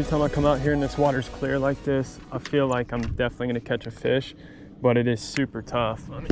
every time I come out here and this water's clear like this, I feel like I'm definitely gonna catch a fish, but it is super tough. I mean,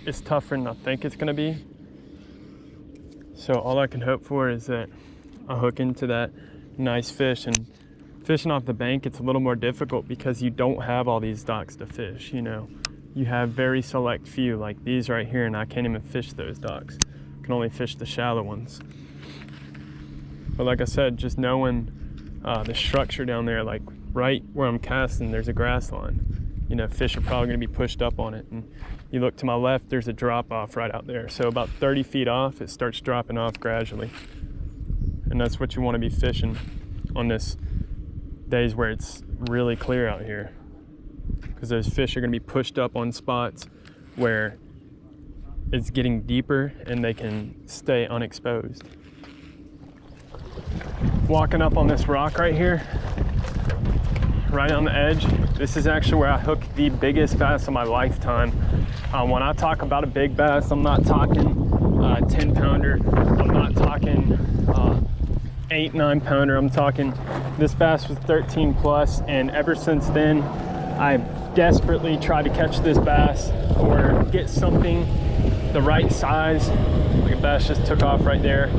it's tougher than I think it's gonna be. So all I can hope for is that I hook into that nice fish. And fishing off the bank, it's a little more difficult because you don't have all these docks to fish, you know. You have very select few like these right here, and I can't even fish those docks. I can only fish the shallow ones. But like I said, just knowing the structure down there, like right where I'm casting, there's a grass line. You know, fish are probably gonna be pushed up on it. And you look to my left, there's a drop off right out there. So about 30 feet off, it starts dropping off gradually. And that's what you wanna be fishing on this days where it's really clear out here. Because those fish are gonna be pushed up on spots where it's getting deeper and they can stay unexposed. Walking up on this rock right here, right on the edge, this is actually where I hooked the biggest bass of my lifetime. When I talk about a big bass, I'm not talking 10 pounder, I'm not talking 8, 9 pounder, I'm talking, this bass was 13 plus, and ever since then, I've desperately tried to catch this bass or get something the right size. Like a bass just took off right there.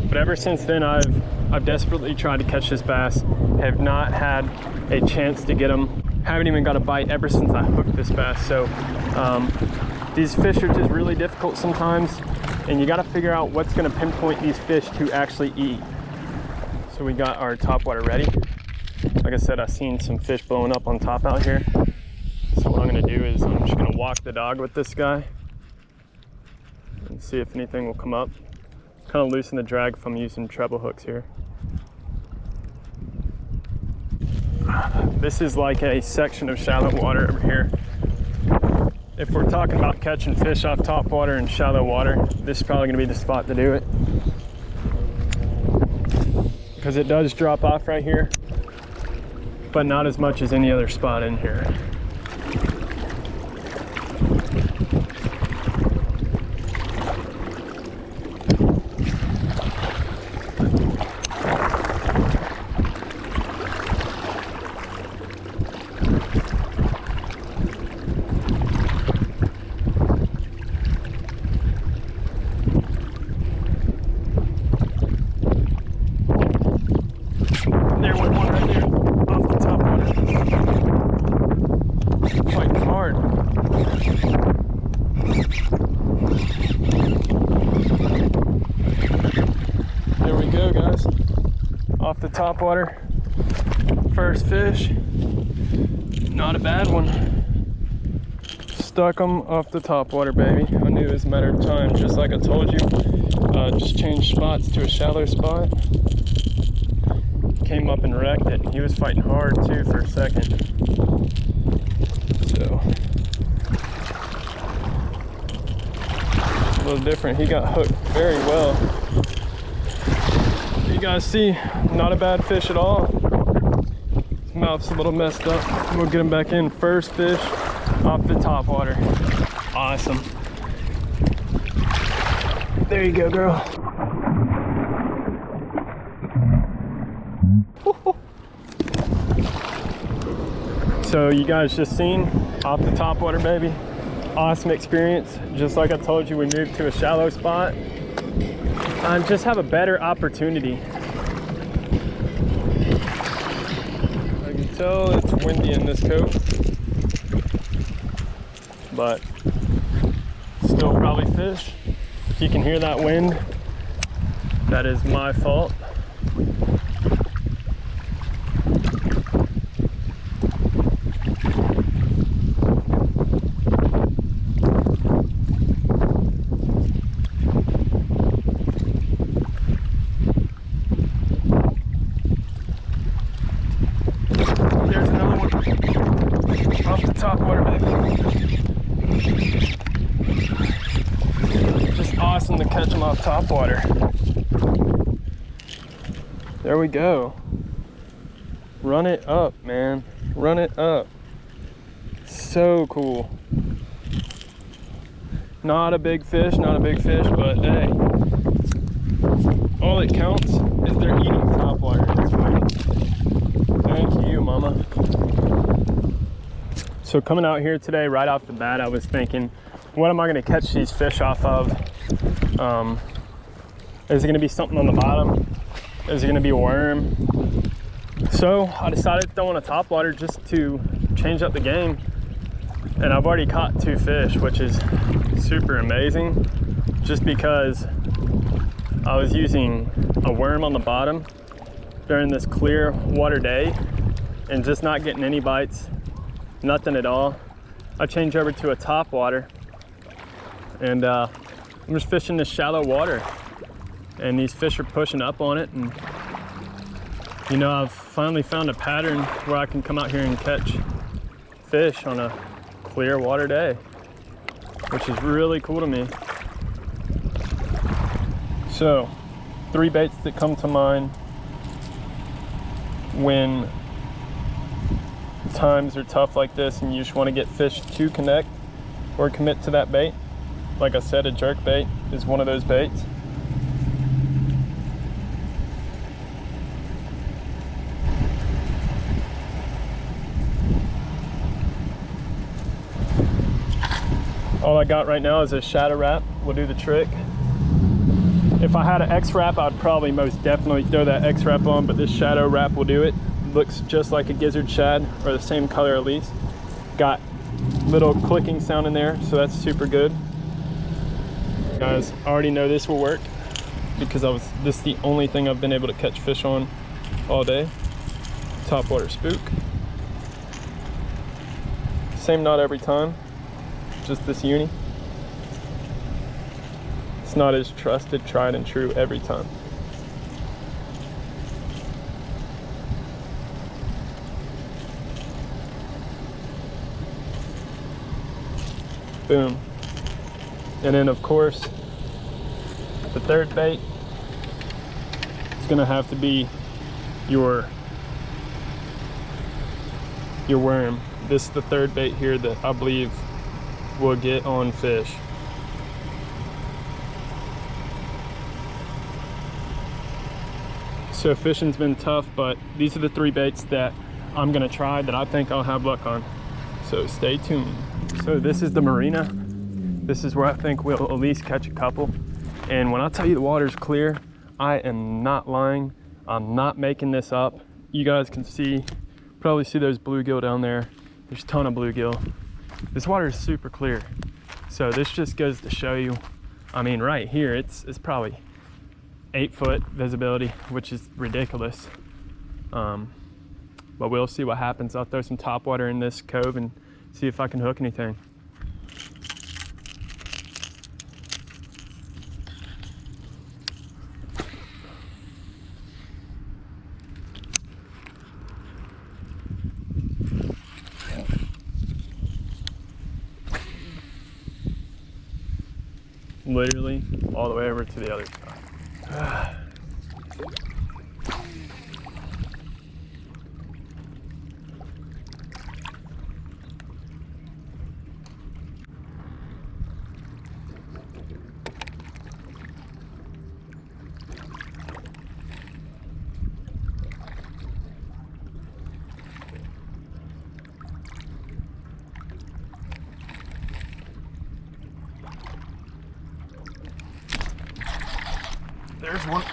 But ever since then, I've desperately tried to catch this bass, have not had a chance to get him, haven't even got a bite ever since I hooked this bass. So these fish are just really difficult sometimes, and you got to figure out what's going to pinpoint these fish to actually eat. So we got our topwater ready. Like I said, I've seen some fish blowing up on top out here. So what I'm going to do is I'm just going to walk the dog with this guy and see if anything will come up. Kind of loosen the drag if I'm using treble hooks here. This is like a section of shallow water over here. If we're talking about catching fish off top water and shallow water, this is probably going to be the spot to do it. Because it does drop off right here, but not as much as any other spot in here. There went one right there, off the top water. Fighting hard. There we go, guys. Off the top water. First fish. Not a bad one. Stuck them off the top water, baby. I knew it was a matter of time, just like I told you. Just changed spots to a shallow spot. Came up and wrecked it. He was fighting hard too for a second. So a little different. He got hooked very well. You guys see, not a bad fish at all. His mouth's a little messed up. We'll get him back in. First fish off the top water. Awesome. There you go, girl. So you guys just seen off the top water, baby. Awesome experience. Just like I told you, we moved to a shallow spot. Just have a better opportunity. I can tell it's windy in this cove, but still probably fish. If you can hear that wind, that is my fault. There's another one off the top water, baby. Just awesome to catch them off top water. There we go. Run it up, man. Run it up. So cool. Not a big fish, but hey, all that counts is they're eating topwater in this way. Thank you, mama. So coming out here today, right off the bat, I was thinking, what am I gonna catch these fish off of? Is it gonna be something on the bottom? Is it gonna be a worm? So I decided to throw on a topwater just to change up the game. And I've already caught 2 fish, which is super amazing, just because I was using a worm on the bottom during this clear water day and just not getting any bites, nothing at all. I changed over to a topwater, and I'm just fishing this shallow water, and these fish are pushing up on it. And you know, I've finally found a pattern where I can come out here and catch fish on a clear water day, which is really cool to me. So 3 baits that come to mind when times are tough like this and you just want to get fish to connect or commit to that bait. Like I said, a jerk bait is one of those baits. All I got right now is a shadow wrap. Will do the trick. If I had an X wrap, I'd probably most definitely throw that X wrap on, but this shadow wrap will do it. Looks just like a gizzard shad, or the same color at least. Got little clicking sound in there, so that's super good. Guys, I already know this will work because this is the only thing I've been able to catch fish on all day. Topwater spook. Same knot every time, just this uni. It's not as trusted, tried and true every time. Boom. And then of course, the third bait is gonna have to be your worm. This is the third bait here that I believe will get on fish. So fishing's been tough, but these are the 3 baits that I'm gonna try that I think I'll have luck on. So stay tuned. So this is the marina. This is where I think we'll at least catch a couple. And when I tell you the water's clear, I am not lying. I'm not making this up. You guys can see, probably see those bluegill down there. There's a ton of bluegill. This water is super clear. So this just goes to show you, I mean, right here, it's probably 8-foot visibility, which is ridiculous. But we'll see what happens. I'll throw some topwater in this cove and see if I can hook anything. Literally all the way over to the other side. There's one.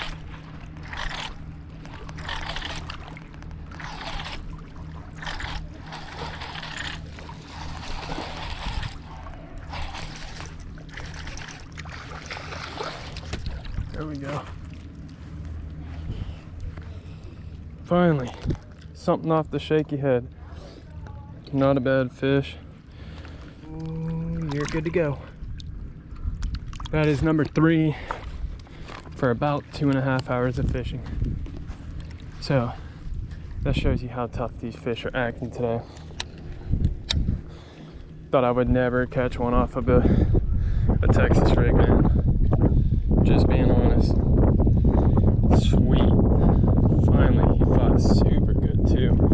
There we go. Finally, something off the shaky head. Not a bad fish. Ooh, you're good to go. That is number 3 for about 2.5 hours of fishing. So that shows you how tough these fish are acting today. Thought I would never catch one off of a Texas rig, man. Just being honest. Sweet. Finally, he fought super good too.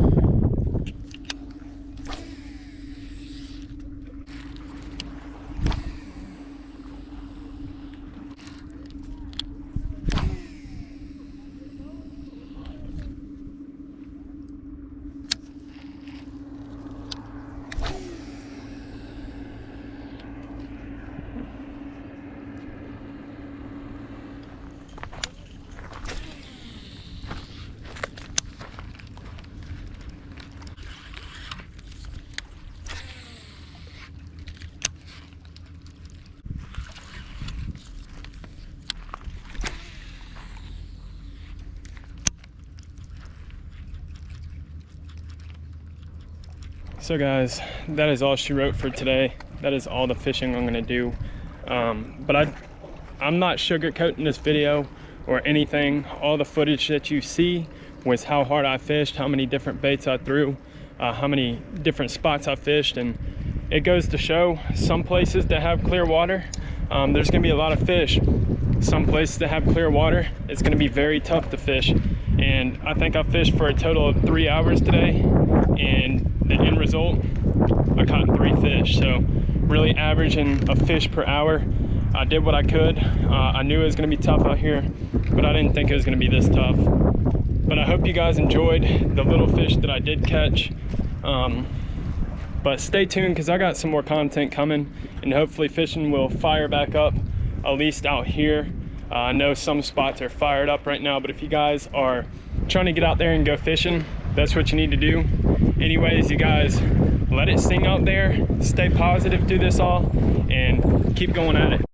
So guys, that is all she wrote for today. That is all the fishing I'm gonna do. But I'm not sugarcoating this video or anything. All the footage that you see was how hard I fished, how many different baits I threw, how many different spots I fished, and it goes to show some places that have clear water, there's gonna be a lot of fish. Some places that have clear water, it's gonna be very tough to fish. And I think I fished for a total of 3 hours today, and the end result, I caught 3 fish. So really averaging a fish per hour. I did what I could. I knew it was gonna be tough out here, but I didn't think it was gonna be this tough. But I hope you guys enjoyed the little fish that I did catch. But stay tuned, because I got some more content coming, and hopefully fishing will fire back up, at least out here. I know some spots are fired up right now, but if you guys are trying to get out there and go fishing, that's what you need to do. Anyways, you guys, let it sing out there, stay positive through this all, and keep going at it.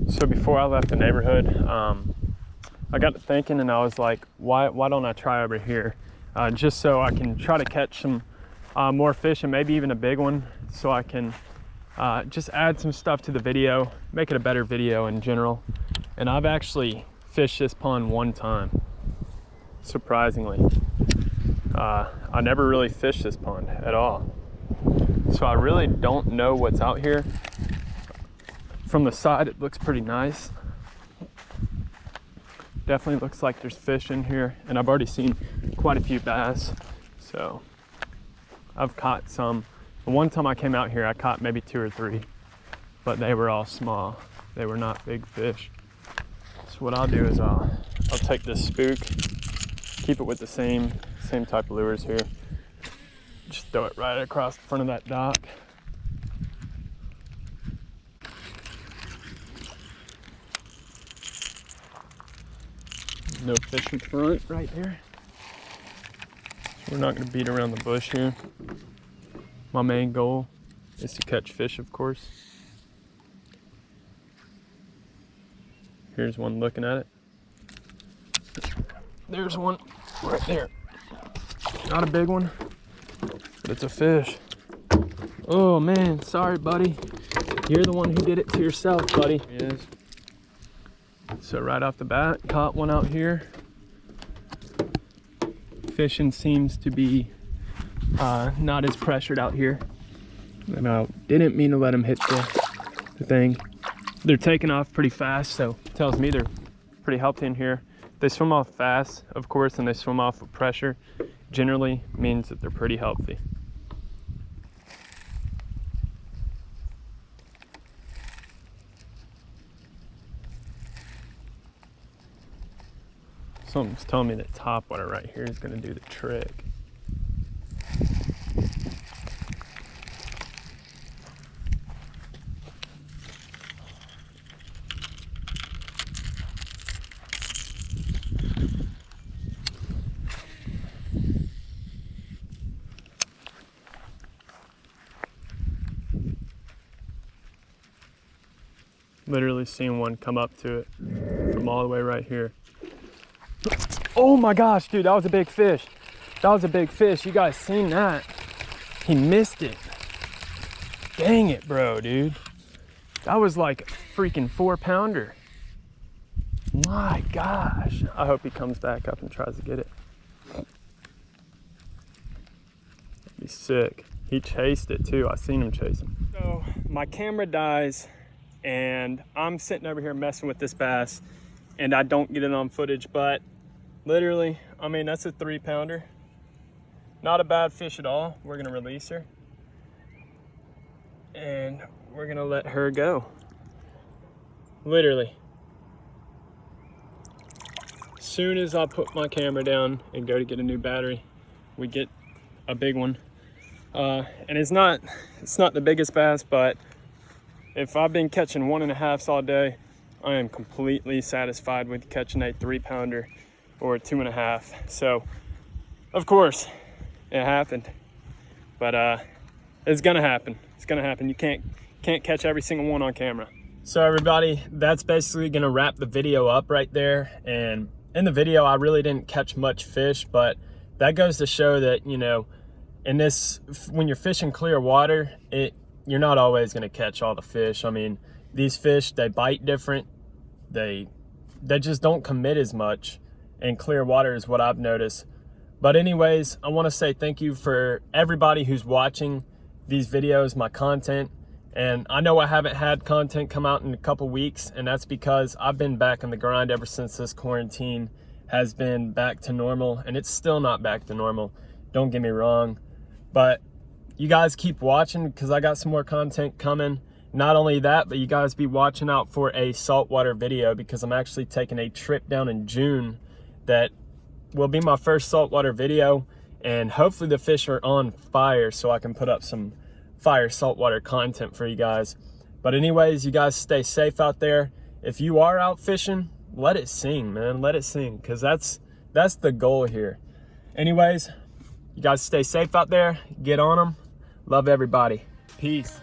So before I left the neighborhood, I got to thinking, and I was like, why don't I try over here? Just so I can try to catch some more fish, and maybe even a big one, so I can just add some stuff to the video, make it a better video in general. And I've actually fished this pond one time, surprisingly. I never really fished this pond at all, so I really don't know what's out here. From the side, it looks pretty nice. Definitely looks like there's fish in here, and I've already seen quite a few bass, so I've caught some. The one time I came out here, I caught maybe 2 or 3, but they were all small. They were not big fish. So what I'll do is I'll take this spook, keep it with the same type of lures here. Just throw it right across the front of that dock. No fish in front right there. So we're not gonna beat around the bush here. My main goal is to catch fish, of course. Here's one looking at it. There's one right there. Not a big one, but it's a fish. Oh man, sorry buddy. You're the one who did it to yourself, buddy. He is. So right off the bat, caught one out here. Fishing seems to be not as pressured out here. And I didn't mean to let them hit the thing. They're taking off pretty fast, so it tells me they're pretty healthy in here. They swim off fast, of course, and they swim off with pressure. Generally means that they're pretty healthy. Something's telling me that top water right here is going to do the trick. Literally seeing one come up to it from all the way right here. Oh my gosh, dude, that was a big fish. That was a big fish. You guys seen that? He missed it. Dang it, bro, dude. That was like a freaking 4-pounder. My gosh. I hope he comes back up and tries to get it. That'd be sick. He chased it too. I seen him chasing. So my camera dies, and I'm sitting over here messing with this bass, and I don't get it on footage, but literally, I mean, that's a 3-pounder. Not a bad fish at all. We're gonna release her, and we're gonna let her go. Literally. As soon as I put my camera down and go to get a new battery, we get a big one. And it's not the biggest bass, but if I've been catching 1.5s all day, I am completely satisfied with catching a 3-pounder or a 2.5. So, of course, it happened, but it's gonna happen. It's gonna happen. You can't catch every single one on camera. So everybody, that's basically gonna wrap the video up right there. And in the video, I really didn't catch much fish, but that goes to show that, you know, And this, when you're fishing clear water, you're not always going to catch all the fish. I mean, these fish, they bite different. They just don't commit as much in clear water is what I've noticed. But anyways, I want to say thank you for everybody who's watching these videos, my content. And I know I haven't had content come out in a couple weeks, and that's because I've been back in the grind ever since this quarantine has been back to normal, and it's still not back to normal. Don't get me wrong, but you guys keep watching because I got some more content coming. Not only that, but you guys be watching out for a saltwater video because I'm actually taking a trip down in June that will be my first saltwater video, and hopefully the fish are on fire so I can put up some fire saltwater content for you guys. But anyways, you guys stay safe out there. If you are out fishing, let it sing, man. Let it sing, because that's the goal here. Anyways, you guys stay safe out there. Get on them. Love everybody. Peace.